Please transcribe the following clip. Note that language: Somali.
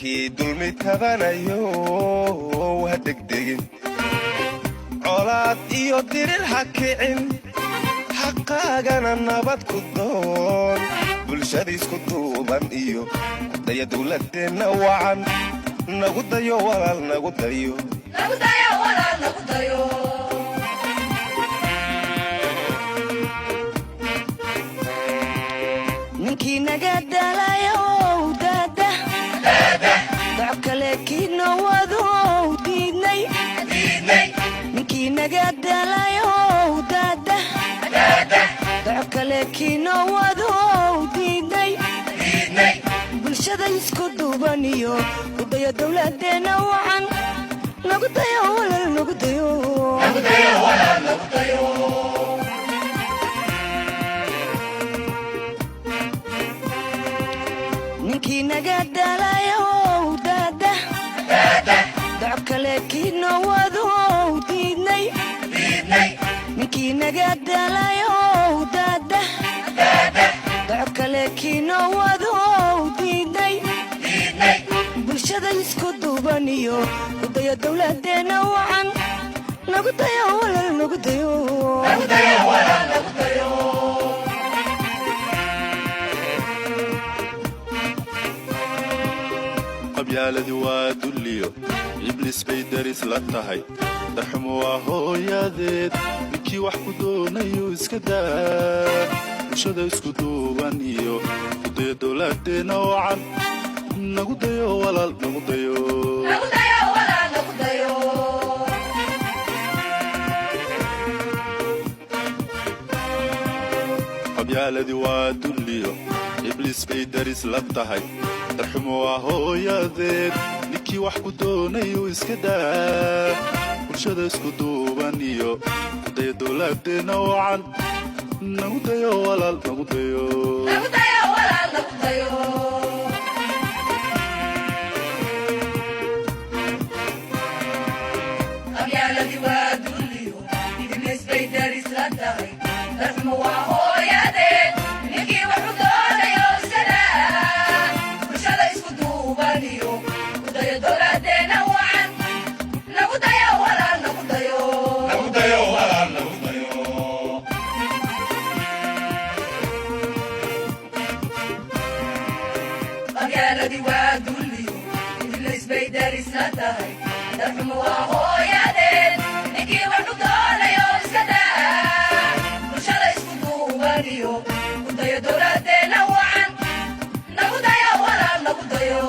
ninkii dulmi tabanayo ha degdegin colaad iyo dirir ha kicin xaqaagana nabad ku doon bulshada isku duuban iyo daya dawladdeena wacan nagu dayo walaal nagu dayo walaal nagu dayo ninkii naga dalayo dada dacokale kiino wado diidnay ninkii naga dalayo dada dacokale kiino wado diidnay bulshada isku duuban iyo udaya dawladdeena wacan nagu dayo walaal nagu dayo walaal nagu dayo ninkii naga dalayo dada dacokale kiino wado diidnay ninkii naga dalayo dada dacokale kiino wado diidnay bulshada isku duuban iyo udaya dawladdeena wacan nagu dayo walaal nagu dayo walaal nagu dayo qabyaaladi waa dulliyo ibliis bay daris la tahay darxumo waa hooyadeed ninkii wax ku doonayo iska daa bulshada isku duuban iyo udaya dawladdeena wacan nagu dayo walaal nagu dayo walaal nagu dayo qabyaaladi waa dulliyo ibliis bay daris la tahay darxumo waa hooyadeed ninkii wax ku doonayo iska daa bulshada isku duuban iyo udaya dawladdeena wacan nagu dayo walaal nagu dayo walaal nagu dayo qabyaaladi waa dulliyo ibliis bay daris la tahay darxumo waa hooyadeed ninkii wax ku doonayo iska daa bulshada isku duuban iyo udaya dawladdeena wacan nagu dayo walaal nagu dayo walaal nagu dayo qabyaaladi waa dulliyo ibliis bay daris la tahay darxumo waa hooyadeed ninkii wax ku doonayo iska daa bulshada isku duuban iyo udaya dawladdeena wacan nagu dayo walaal nagu dayo